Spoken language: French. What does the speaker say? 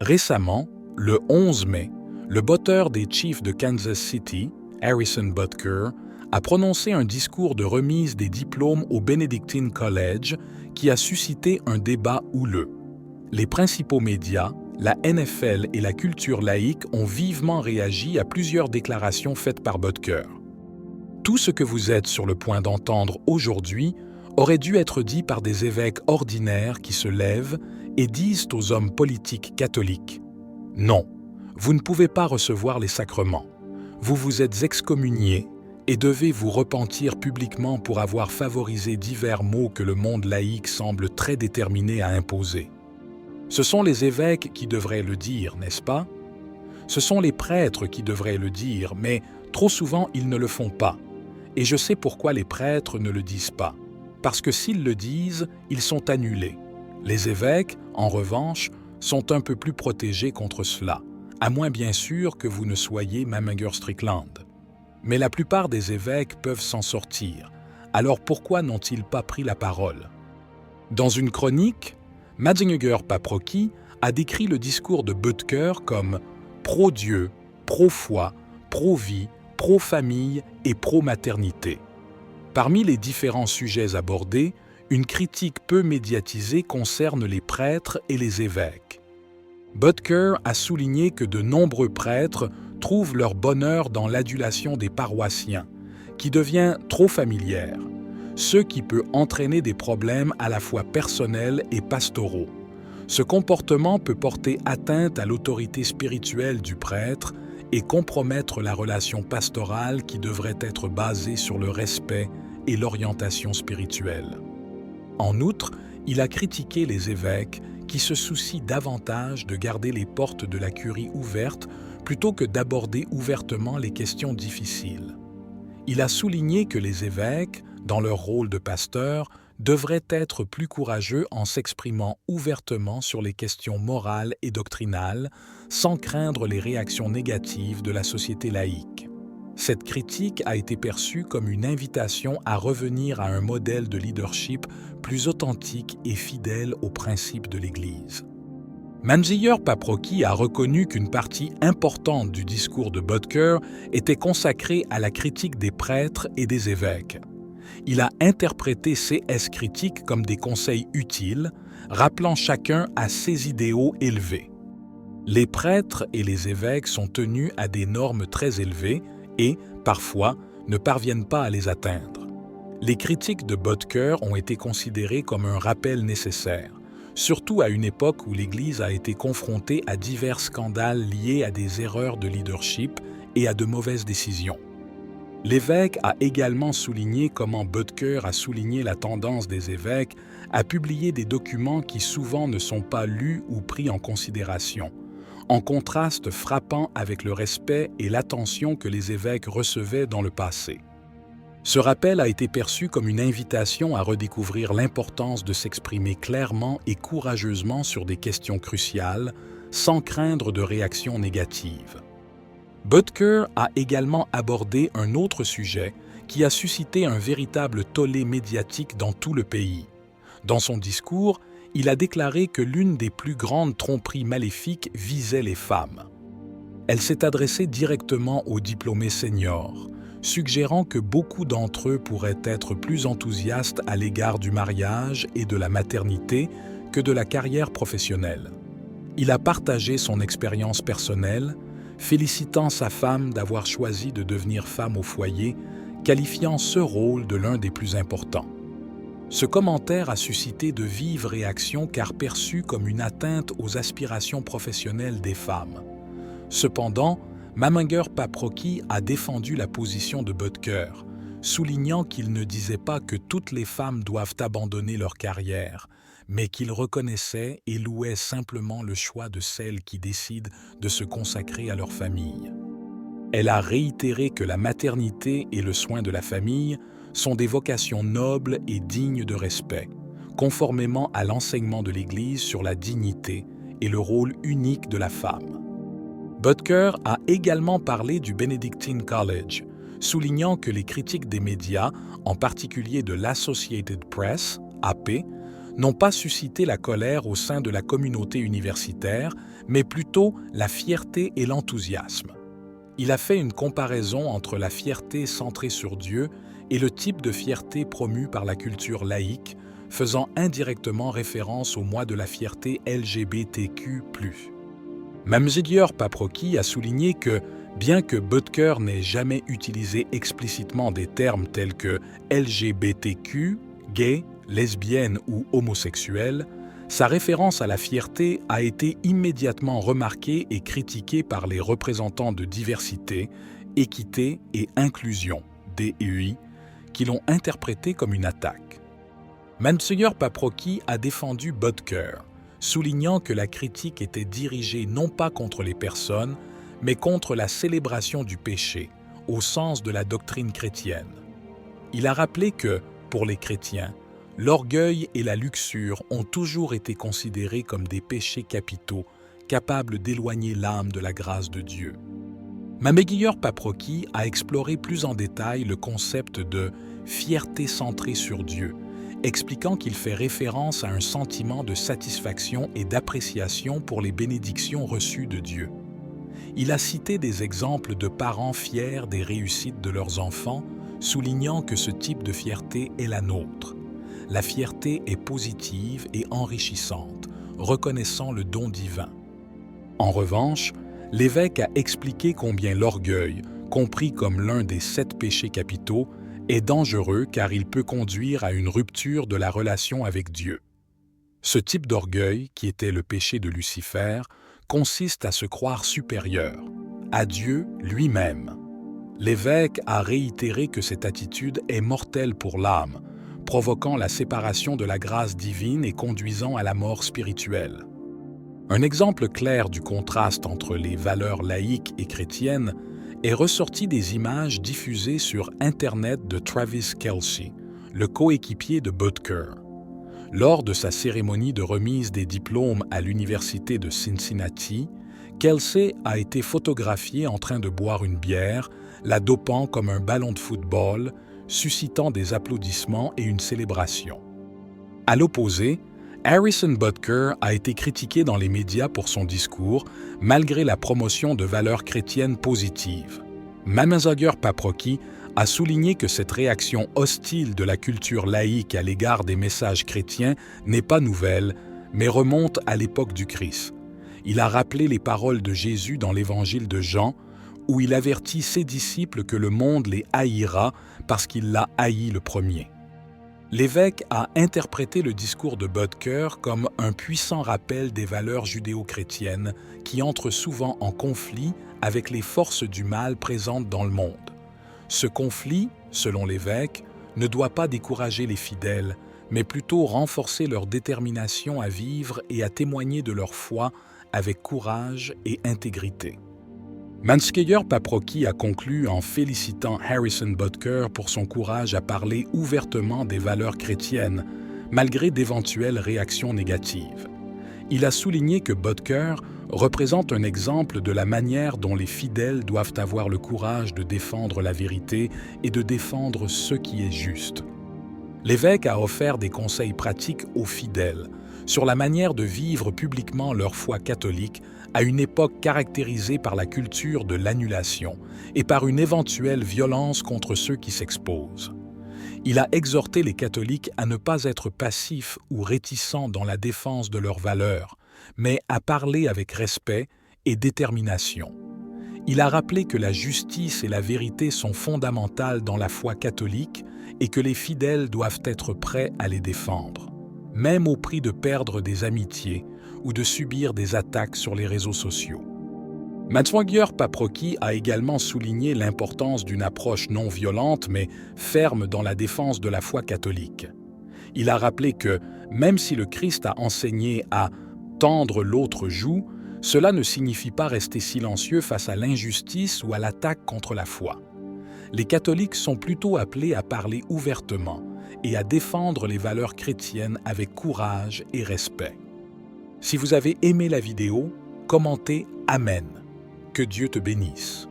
Récemment, le 11 mai, le botteur des Chiefs de Kansas City, Harrison Butker, a prononcé un discours de remise des diplômes au Benedictine College qui a suscité un débat houleux. Les principaux médias, la NFL et la culture laïque ont vivement réagi à plusieurs déclarations faites par Butker. Tout ce que vous êtes sur le point d'entendre aujourd'hui aurait dû être dit par des évêques ordinaires qui se lèvent et disent aux hommes politiques catholiques « Non, vous ne pouvez pas recevoir les sacrements. Vous vous êtes excommuniés et devez vous repentir publiquement pour avoir favorisé divers maux que le monde laïque semble très déterminé à imposer. » Ce sont les évêques qui devraient le dire, n'est-ce pas? Ce sont les prêtres qui devraient le dire, mais trop souvent ils ne le font pas. Et je sais pourquoi les prêtres ne le disent pas. Parce que s'ils le disent, ils sont annulés. Les évêques, en revanche, sont un peu plus protégés contre cela, à moins bien sûr que vous ne soyez Mamager Strickland. Mais la plupart des évêques peuvent s'en sortir. Alors pourquoi n'ont-ils pas pris la parole? Dans une chronique, Madzinger Paprocki a décrit le discours de Butker comme pro-Dieu, pro-foi, pro-vie, pro-famille et pro-maternité. Parmi les différents sujets abordés, une critique peu médiatisée concerne les prêtres et les évêques. Butker a souligné que de nombreux prêtres trouvent leur bonheur dans l'adulation des paroissiens, qui devient trop familière, ce qui peut entraîner des problèmes à la fois personnels et pastoraux. Ce comportement peut porter atteinte à l'autorité spirituelle du prêtre et compromettre la relation pastorale qui devrait être basée sur le respect et l'orientation spirituelle. En outre, il a critiqué les évêques qui se soucient davantage de garder les portes de la curie ouvertes plutôt que d'aborder ouvertement les questions difficiles. Il a souligné que les évêques, dans leur rôle de pasteurs, devraient être plus courageux en s'exprimant ouvertement sur les questions morales et doctrinales, sans craindre les réactions négatives de la société laïque. Cette critique a été perçue comme une invitation à revenir à un modèle de leadership plus authentique et fidèle aux principes de l'Église. Madzinger Paprocki a reconnu qu'une partie importante du discours de Butker était consacrée à la critique des prêtres et des évêques. Il a interprété ces critiques comme des conseils utiles, rappelant chacun à ses idéaux élevés. Les prêtres et les évêques sont tenus à des normes très élevées et, parfois, ne parviennent pas à les atteindre. Les critiques de Butker ont été considérées comme un rappel nécessaire, surtout à une époque où l'Église a été confrontée à divers scandales liés à des erreurs de leadership et à de mauvaises décisions. L'évêque a également souligné comment Butker a souligné la tendance des évêques à publier des documents qui souvent ne sont pas lus ou pris en considération, en contraste frappant avec le respect et l'attention que les évêques recevaient dans le passé. Ce rappel a été perçu comme une invitation à redécouvrir l'importance de s'exprimer clairement et courageusement sur des questions cruciales, sans craindre de réactions négatives. Butker a également abordé un autre sujet qui a suscité un véritable tollé médiatique dans tout le pays. Dans son discours, il a déclaré que l'une des plus grandes tromperies maléfiques visait les femmes. Elle s'est adressée directement aux diplômés seniors, suggérant que beaucoup d'entre eux pourraient être plus enthousiastes à l'égard du mariage et de la maternité que de la carrière professionnelle. Il a partagé son expérience personnelle, félicitant sa femme d'avoir choisi de devenir femme au foyer, qualifiant ce rôle de l'un des plus importants. Ce commentaire a suscité de vives réactions car perçu comme une atteinte aux aspirations professionnelles des femmes. Cependant, Madzinger Paprocki a défendu la position de Butker, soulignant qu'il ne disait pas que toutes les femmes doivent abandonner leur carrière, mais qu'il reconnaissait et louait simplement le choix de celles qui décident de se consacrer à leur famille. Elle a réitéré que la maternité et le soin de la famille sont des vocations nobles et dignes de respect, conformément à l'enseignement de l'Église sur la dignité et le rôle unique de la femme. Butker a également parlé du Benedictine College, soulignant que les critiques des médias, en particulier de l'Associated Press, AP, n'ont pas suscité la colère au sein de la communauté universitaire, mais plutôt la fierté et l'enthousiasme. Il a fait une comparaison entre la fierté centrée sur Dieu et le type de fierté promue par la culture laïque, faisant indirectement référence au mois de la fierté LGBTQ+. Mamzigir Paprocki a souligné que, bien que Butker n'ait jamais utilisé explicitement des termes tels que LGBTQ, gay, lesbienne ou homosexuel, sa référence à la fierté a été immédiatement remarquée et critiquée par les représentants de diversité, équité et inclusion, DEI, qui l'ont interprété comme une attaque. Mamzigir Paprocki a défendu Butker, soulignant que la critique était dirigée non pas contre les personnes, mais contre la célébration du péché, au sens de la doctrine chrétienne. Il a rappelé que, pour les chrétiens, l'orgueil et la luxure ont toujours été considérés comme des péchés capitaux, capables d'éloigner l'âme de la grâce de Dieu. Mamzigir Paprocki a exploré plus en détail le concept de « fierté centrée sur Dieu », expliquant qu'il fait référence à un sentiment de satisfaction et d'appréciation pour les bénédictions reçues de Dieu. Il a cité des exemples de parents fiers des réussites de leurs enfants, soulignant que ce type de fierté est la nôtre. La fierté est positive et enrichissante, reconnaissant le don divin. En revanche, l'évêque a expliqué combien l'orgueil, compris comme l'un des 7 péchés capitaux, est dangereux car il peut conduire à une rupture de la relation avec Dieu. Ce type d'orgueil, qui était le péché de Lucifer, consiste à se croire supérieur, à Dieu lui-même. L'évêque a réitéré que cette attitude est mortelle pour l'âme, provoquant la séparation de la grâce divine et conduisant à la mort spirituelle. Un exemple clair du contraste entre les valeurs laïques et chrétiennes est ressorti des images diffusées sur Internet de Travis Kelce, le coéquipier de Butker. Lors de sa cérémonie de remise des diplômes à l'université de Cincinnati, Kelce a été photographié en train de boire une bière, la dopant comme un ballon de football, suscitant des applaudissements et une célébration. À l'opposé, Harrison Butker a été critiqué dans les médias pour son discours, malgré la promotion de valeurs chrétiennes positives. Mamzigir Paprocki a souligné que cette réaction hostile de la culture laïque à l'égard des messages chrétiens n'est pas nouvelle, mais remonte à l'époque du Christ. Il a rappelé les paroles de Jésus dans l'Évangile de Jean, où il avertit ses disciples que le monde les haïra parce qu'il l'a haï le premier. L'évêque a interprété le discours de Butker comme un puissant rappel des valeurs judéo-chrétiennes qui entrent souvent en conflit avec les forces du mal présentes dans le monde. Ce conflit, selon l'évêque, ne doit pas décourager les fidèles, mais plutôt renforcer leur détermination à vivre et à témoigner de leur foi avec courage et intégrité. Mamzigir Paprocki a conclu en félicitant Harrison Butker pour son courage à parler ouvertement des valeurs chrétiennes, malgré d'éventuelles réactions négatives. Il a souligné que Butker représente un exemple de la manière dont les fidèles doivent avoir le courage de défendre la vérité et de défendre ce qui est juste. L'évêque a offert des conseils pratiques aux fidèles sur la manière de vivre publiquement leur foi catholique à une époque caractérisée par la culture de l'annulation et par une éventuelle violence contre ceux qui s'exposent. Il a exhorté les catholiques à ne pas être passifs ou réticents dans la défense de leurs valeurs, mais à parler avec respect et détermination. Il a rappelé que la justice et la vérité sont fondamentales dans la foi catholique et que les fidèles doivent être prêts à les défendre, même au prix de perdre des amitiés ou de subir des attaques sur les réseaux sociaux. Mamzigir Paprocki a également souligné l'importance d'une approche non violente mais ferme dans la défense de la foi catholique. Il a rappelé que, même si le Christ a enseigné à « tendre l'autre joue », cela ne signifie pas rester silencieux face à l'injustice ou à l'attaque contre la foi. Les catholiques sont plutôt appelés à parler ouvertement et à défendre les valeurs chrétiennes avec courage et respect. Si vous avez aimé la vidéo, commentez « Amen ». Que Dieu te bénisse.